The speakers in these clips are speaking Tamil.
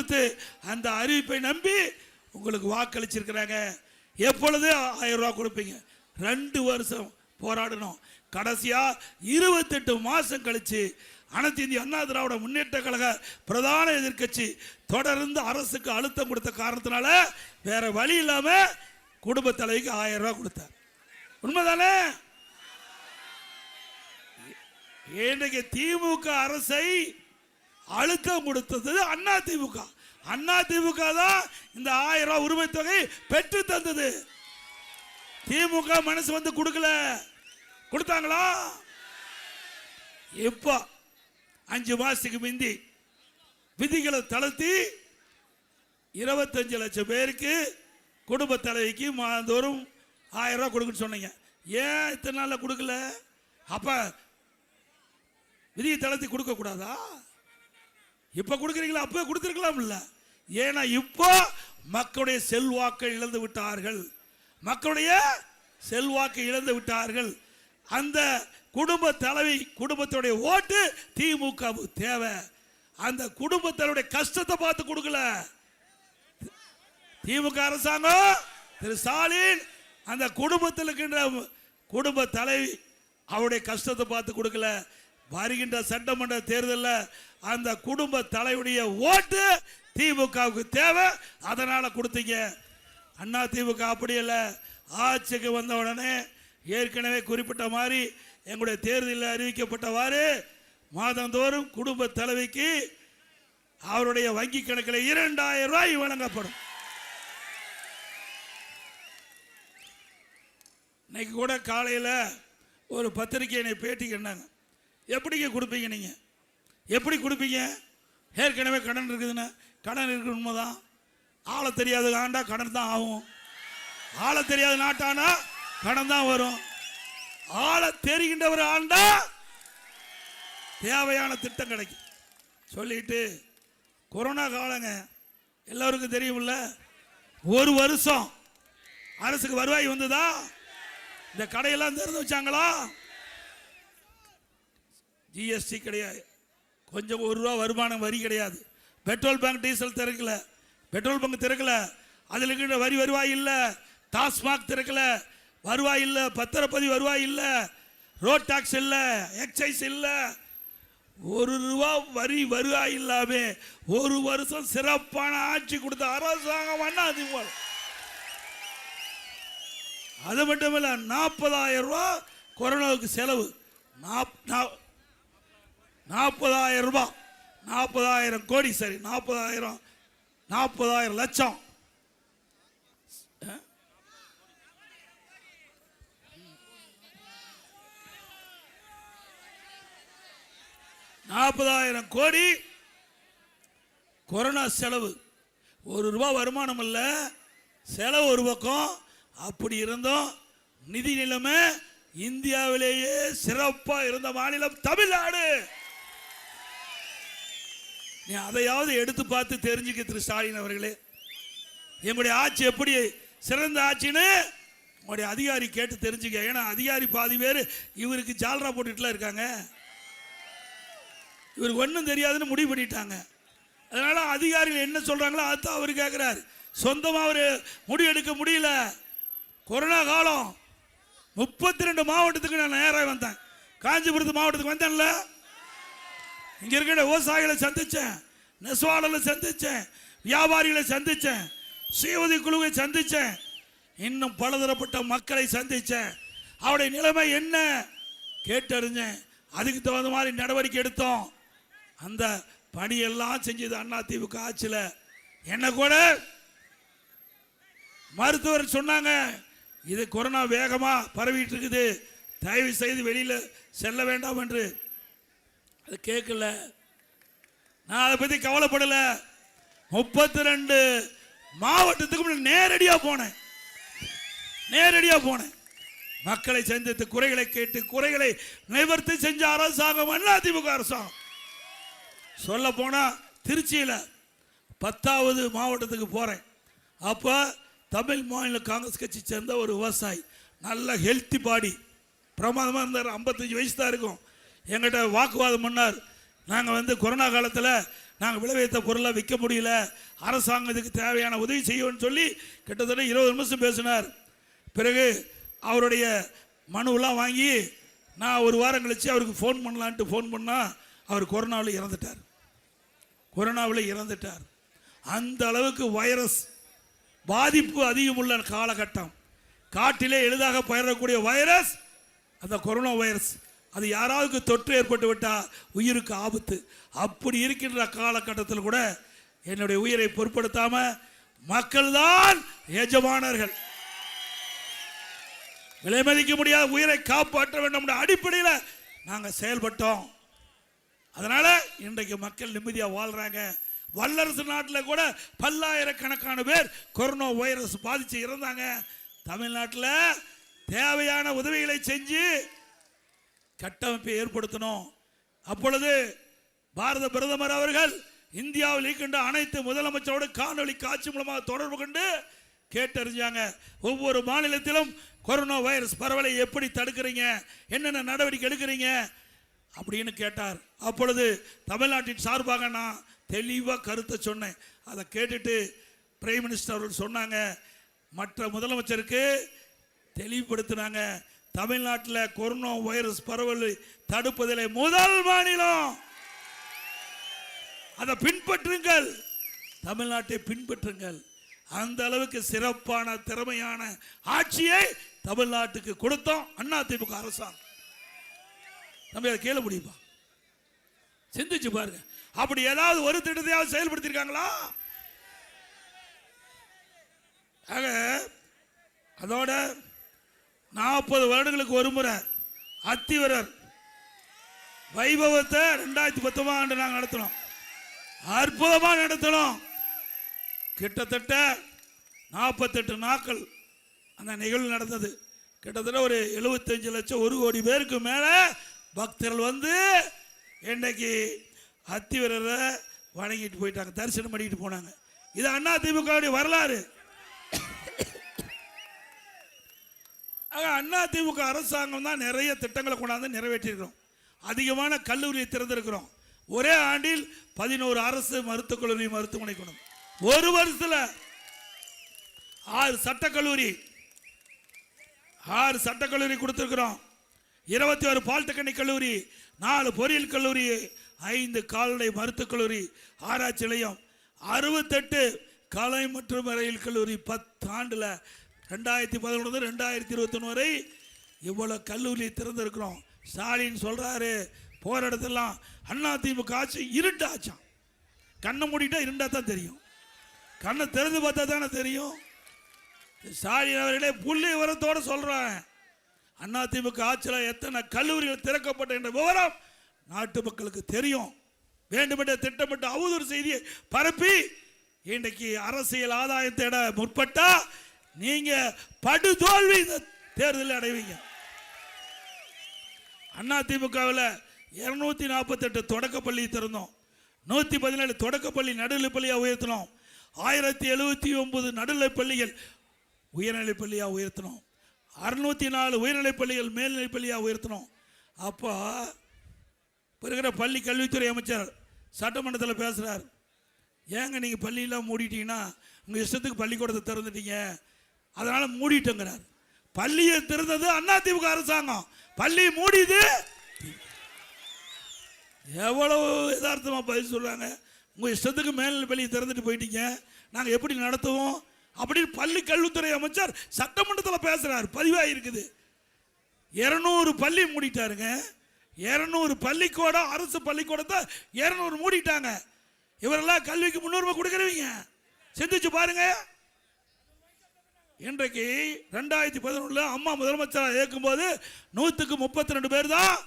கொடுத்து அந்த அறிவிப்பை நம்பி உங்களுக்கு வாக்களிச்சிருக்கிறாங்க. எப்பொழுது 1000 ரூபாய் கொடுப்பீங்க? 2 வருஷம் போராடணும். கடைசியா 28 மாசம் கழிச்சு அனைத்து இந்திய அண்ணா திராவிட முன்னேற்ற கழக பிரதான எதிர்க்கட்சி தொடர்ந்து அரசுக்கு அழுத்தம் கொடுத்த காரணத்தினால வேற வழி இல்லாம குடும்ப தலைவிக்கு 1000 ரூபாய் கொடுத்தார். உண்மைதானே? இன்றைக்கு திமுக அரசை அழுத்தம் கொடுத்தது அண்ணா திமுக. அண்ணா திமுக தான் இந்த 1000 ரூபாய் உரிமை தொகை பெற்று தந்தது. திமுக மனசு வந்து கொடுக்கல. கொடுத்தாங்களா? இப்போ 5 மாசத்துக்கு முந்தி விதிகளை தளர்த்தி 25 லட்சம் பேருக்கு குடும்ப தலைவிக்கு மாதந்தோறும் 1000 ரூபாய் கொடுக்குன்னு சொன்னீங்க. ஏன் இத்தனை நாள்ல கொடுக்கல? அப்ப விதியை தளர்த்தி கொடுக்க கூடாதா? இப்ப கொடுக்குறீங்களா? அப்ப கொடுத்திருக்கலாம் இல்ல? ஏன்னா இப்போ மக்களுடைய செல்வாக்கை இழந்து விட்டார்கள். மக்களுடைய செல்வாக்கை இழந்து விட்டார்கள். அந்த குடும்ப தலைவி குடும்பத்துடைய ஓட்டு திமுக தேவை. அந்த குடும்பத்தினுடைய கஷ்டத்தை பார்த்து கொடுக்கல திமுக அரசாங்கம். திரு ஸ்டாலின் அந்த குடும்பத்தில் இருக்கின்ற குடும்ப தலைவி அவருடைய கஷ்டத்தை பார்த்து கொடுக்கல. வருகின்ற சட்டமன்ற தேர்தலில் அந்த குடும்ப தலைவருடைய ஓட்டு திமுகவுக்கு தேவை. அதனால கொடுத்தீங்க. அண்ணா திமுக அப்படி இல்லை. ஆட்சிக்கு வந்த உடனே ஏற்கனவே குறிப்பிட்ட மாதிரி எங்களுடைய தேர்தலில் அறிவிக்கப்பட்டவாறு மாதந்தோறும் குடும்ப தலைவிக்கு அவருடைய வங்கி கணக்கில் 2000 ரூபாய் வழங்கப்படும். இன்னைக்கு கூட காலையில் ஒரு பத்திரிகை என்னை பேட்டி கேட்டாங்க. எப்படிங்க கொடுப்பீங்க? நீங்க எப்படி கொடுப்பீங்க? ஏற்கனவே கடன் இருக்குதுன்னு. கடன் இருக்கு உண்மைதான். ஆள தெரியாத ஆண்டா கடன் தான் ஆகும். ஆள தெரியாத நாட்டானா கடன் தான் வரும். ஆள தெரிகின்றவர் ஆண்டா தேவையான திட்டம் கிடைக்கும். சொல்லிட்டு கொரோனா காலங்க எல்லாருக்கும் தெரியும்ல. 1 வருஷம் அரசுக்கு வருவாய் வந்ததா? இந்த கடையெல்லாம் திறந்து வச்சாங்களா? ஜிஎஸ்டி கிடையாது. கொஞ்சம் 1 ரூபா வருமானம் வரி கிடையாது. பெட்ரோல் பங்க் டீசல் திறக்கல. பெட்ரோல் பங்க் திறக்கல. அதில் இருக்கிற வரி வருவாய் இல்லை. டாஸ்மாக் திறக்கல, வருவாய் இல்லை. பத்திரப்பதிவு வருவாய் இல்லை. ரோட் டாக்ஸ் இல்லை. எக்ஸைஸ் இல்லை. 1 ரூபா வரி வருவாய் இல்லாம 1 வருஷம் சிறப்பான ஆட்சி கொடுத்த அரசாங்கம் அண்ணா திமுக. அது மட்டும் இல்ல, 40,000 ரூபாய் கொரோனாவுக்கு செலவு. 40,000 ரூபாய், 40,000 கோடி. சரி, 40,000 லட்சம். 40,000 கோடி கொரோனா செலவு. 1 ரூபாய் வருமானம் இல்ல, செலவு ஒரு பக்கம். அப்படி இருந்தோம் நிதி நிலைமை இந்தியாவிலேயே சிறப்பா இருந்த மாநிலம் தமிழ்நாடு. நீ அதையாவது எடுத்து பார்த்து தெரிஞ்சுக்க திரு ஸ்டாலின் அவர்களே. எங்களுடைய ஆட்சி எப்படி சிறந்த ஆட்சின்னு உங்களுடைய அதிகாரி கேட்டு தெரிஞ்சுக்க. ஏன்னா அதிகாரி பாதி பேர் இவருக்கு ஜால்ரா போட்டுட்டுலாம் இருக்காங்க. இவருக்கு ஒன்றும் தெரியாதுன்னு முடிவு பண்ணிட்டாங்க. அதனால அதிகாரிகள் என்ன சொல்றாங்களோ அதுதான் அவர் கேட்கிறார். சொந்தமாக அவர் முடிவு எடுக்க முடியல. கொரோனா காலம் 32 மாவட்டத்துக்கு நான் நேராக வந்தேன். காஞ்சிபுரத்து மாவட்டத்துக்கு வந்தேன்ல. இங்க இருக்கிற விவசாயிகளை சந்திச்சேன், நெசவாளர்களை சந்திச்சேன், வியாபாரிகளை சந்திச்சேன், சுயஉதவி குழுவை சந்திச்சேன், இன்னும் பலதரப்பட்ட மக்களை சந்திச்சேன். அவருடைய நிலைமை என்ன கேட்டறிஞ்சேன். அதுக்கு தகுந்த மாதிரி நடவடிக்கை எடுத்தோம். அந்த பணியெல்லாம் செஞ்சது அண்ணா திமுக ஆட்சியில். என்ன கூட மருத்துவர் சொன்னாங்க, இது கொரோனா வேகமா பரவிட்டு இருக்குது, தயவு செய்து வெளியில செல்ல வேண்டாம் என்று. அது கேட்கல. நான் அதை பத்தி கவலைப்படல. 32 மாவட்டத்துக்கு நேரடியா போனேன். மக்களை சந்தித்து குறைகளை கேட்டு குறைகளை நிவர்த்தி செஞ்ச அரசாங்கம் அண்ணா திமுக அரசாங்கம். சொல்ல போனா திருச்சியில் 10வது மாவட்டத்துக்கு போறேன். அப்ப தமிழ் மாநில காங்கிரஸ் கட்சி சேர்ந்த ஒரு விவசாயி, நல்ல ஹெல்த்தி பாடி, பிரமாதமா இருந்தார். 55 வயசு தான் இருக்கும். எங்கிட்ட வாக்குவாதம் பண்ணார். நாங்கள் கொரோனா காலத்தில் நாங்கள் விளைவித்த பொருளை விற்க முடியல, அரசாங்கத்துக்கு தேவையான உதவி செய்வோம்னு சொல்லி கிட்டத்தட்ட 20 நிமிஷம் பேசினார். பிறகு அவருடைய மனுவெல்லாம் வாங்கி நான் ஒரு வாரம் கழிச்சு அவருக்கு ஃபோன் பண்ணலான்ட்டு ஃபோன் பண்ணால் அவர் கொரோனாவில் இறந்துட்டார். அந்த அளவுக்கு வைரஸ் பாதிப்பு அதிகமுள்ள காலகட்டம். காட்டிலே எளிதாக பரவக்கூடிய வைரஸ் அந்த கொரோனா வைரஸ். அது யாராவது தொற்று ஏற்பட்டு விட்டால் உயிருக்கு ஆபத்து. அப்படி இருக்கின்ற காலகட்டத்தில் கூட என்னுடைய உயிரை பொருட்படுத்தாம மக்கள் தான் எஜமானர்கள், விலை மதிக்க முடியாத உயிரை காப்பாற்ற வேண்டும் அடிப்படையில் நாங்கள் செயல்பட்டோம். அதனால இன்றைக்கு மக்கள் நிம்மதியாக வாழ்றாங்க. வல்லரசு நாட்டில் கூட பல்லாயிரக்கணக்கான பேர் கொரோனா வைரஸ் பாதிச்சு இறந்தாங்க. தமிழ்நாட்டில் தேவையான உதவிகளை செஞ்சு கட்டமைப்பை ஏற்படுத்தணும். அப்பொழுது பாரத பிரதமர் அவர்கள் இந்தியாவில் இருக்கின்ற அனைத்து முதலமைச்சரோடு காணொலி காட்சி மூலமாக தொடர்பு கொண்டு கேட்டறிஞ்சாங்க. ஒவ்வொரு மாநிலத்திலும் கொரோனா வைரஸ் பரவலை எப்படி தடுக்கிறீங்க, என்னென்ன நடவடிக்கை எடுக்கிறீங்க அப்படின்னு கேட்டார். அப்பொழுது தமிழ்நாட்டின் சார்பாக நான் தெளிவாக கருத்தை சொன்னேன். அதை கேட்டுட்டு பிரைம் மினிஸ்டர் அவர்கள் சொன்னாங்க, மற்ற முதலமைச்சருக்கு தெளிவுபடுத்தினாங்க, தமிழ்நாட்டில் கொரோனா வைரஸ் பரவலை தடுப்பதில் முதல் மாநிலம், அதை பின்பற்றுங்கள், தமிழ்நாட்டை பின்பற்றுங்கள். அந்த அளவுக்கு சிறப்பான திறமையான ஆட்சியை தமிழ்நாட்டுக்கு கொடுத்தோம் அதிமுக அரசாங்கம். நம்ம அதை கேள முடியுமா? சிந்திச்சு பாருங்க. அப்படி ஏதாவது ஒரு திட்டத்தையாவது செயல்படுத்தியிருக்காங்களா? ஆக அதோட 40 வருடங்களுக்கு ஒரு முறை அத்திவரர் வைபவத்தை 2019 ஆண்டு நாங்கள் நடத்தினோம். அற்புதமாக நடத்தினோம். கிட்டத்தட்ட 48 நாட்கள் அந்த நிகழ்வு நடந்தது. கிட்டத்தட்ட ஒரு 75 லட்சம் 1 கோடி பேருக்கு மேலே பக்தர்கள் வந்து இன்றைக்கு அத்திவரரை வணங்கிட்டு போயிட்டாங்க, தரிசனம் பண்ணிட்டு போனாங்க. இது அதிமுக வரலாறு. அதிமுக அரசாங்கம் தான் நிறைய திட்டங்களை கொண்டாந்து நிறைவேற்றிருக்கிறோம். அதிகமான கல்லூரியை திறந்திருக்கிறோம். ஒரே ஆண்டில் 11 அரசு மருத்துவக் கல்லூரி மருத்துவமனை கொண்டு, ஒரு வருஷத்தில் 6 சட்டக்கல்லூரி கொடுத்திருக்கிறோம். 21 பாலிடெக்னிக் கல்லூரி, 4 பொறியியல் கல்லூரி, 5 கால்நடை மருத்துவக் கல்லூரி ஆராய்ச்சி நிலையம், 68 கலை மற்றும் அறிவியல் கல்லூரி. 10 ஆண்டுல 2011 2021 வரை இவ்வளவு கல்லூரி திறந்திருக்கிறோம். ஸ்டாலின் சொல்றாரு போற இடத்தெல்லாம் அதிமுக ஆட்சி இருட்டாச்சான். கண்ணை மூடிட்டா இருண்டா தான் தெரியும், கண்ணை திறந்து பார்த்தா தானே தெரியும். ஸ்டாலின் அவர்களே புள்ளி விவரத்தோடு சொல்றாங்க, அதிமுக ஆட்சியில் எத்தனை கல்லூரிகள் திறக்கப்பட்ட என்ற விவரம் நாட்டு மக்களுக்கு தெரியும். வேண்டுமென்ற திட்டமிட்ட அவதூறு செய்தியை பரப்பி இன்றைக்கு அரசியல் ஆதாயம் தேட முற்பட்டா நீங்க படுதோல்வி இந்த தேர்தலில் அடைவீங்க. அதிமுகவில் 248 தொடக்கப்பள்ளி திறந்தோம், 117 தொடக்கப்பள்ளி நடுநிலைப்பள்ளியாக உயர்த்தினோம், 1079 நடுநிலைப்பள்ளிகள் உயர்நிலைப்பள்ளியாக உயர்த்தினோம், 604 உயர்நிலைப்பள்ளிகள் மேல்நிலைப்பள்ளியாக உயர்த்தினோம். அப்போ இருக்கிற பள்ளி கல்வித்துறை அமைச்சர் சட்டமன்றத்தில் பேசுகிறார், ஏங்க நீங்கள் பள்ளியெல்லாம் மூடிட்டீங்கன்னா உங்கள் இஷ்டத்துக்கு பள்ளிக்கூடத்தை திறந்துட்டீங்க, அதனால் மூடிட்டோங்கிறார். பள்ளியை திறந்தது அதிமுக அரசாங்கம், பள்ளி மூடிது. எவ்வளவு யதார்த்தமாக பதில் சொல்கிறாங்க. உங்கள் இஷ்டத்துக்கு மேல்நிலை பள்ளியை திறந்துட்டு போயிட்டீங்க, நாங்கள் எப்படி நடத்துவோம் அப்படின்னு பள்ளி கல்வித்துறை அமைச்சர் சட்டமன்றத்தில் பேசுகிறார். பதிவாக இருக்குது. 200 பள்ளி மூடிட்டாருங்க. 200 பள்ளிக்கூடம், அரசு பள்ளிக்கூடத்தை 200 மூடிட்டாங்க. இவரெல்லாம் கல்விக்கு முன்னுரிமை கொடுக்குறவங்க, சிந்திச்சு பாருங்க. இன்றைக்கு 2011 அம்மா முதலமைச்சராக இருக்கும்போது 132 பேர் தான்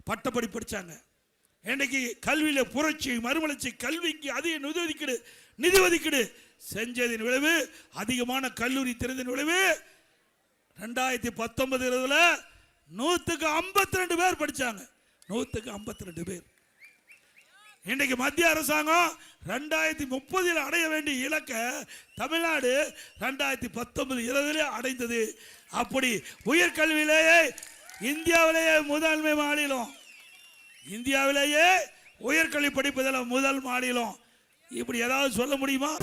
பட்டப்படி படித்தாங்க. இன்றைக்கு கல்வியில் புரட்சி, மறுமலர்ச்சி, கல்விக்கு அதிக நிதி ஒதுக்கீடு செஞ்சதின் விளைவு, அதிகமான கல்லூரி திறந்ததின் விளைவு 2019 152 பேர் படித்தாங்க. 152 பேர். இன்றைக்கு மத்திய அரசாங்கம் 2030 அடைய வேண்டிய இலக்கை தமிழ்நாடு 2019-20 அடைந்தது. அப்படி உயர்கல்வியிலேயே இந்தியாவிலேயே முதன்மை மாநிலம், இந்தியாவிலேயே உயர்கல்வி படிப்பதில் முதல் மாநிலம். இப்படி ஏதாவது சொல்ல முடியுமா?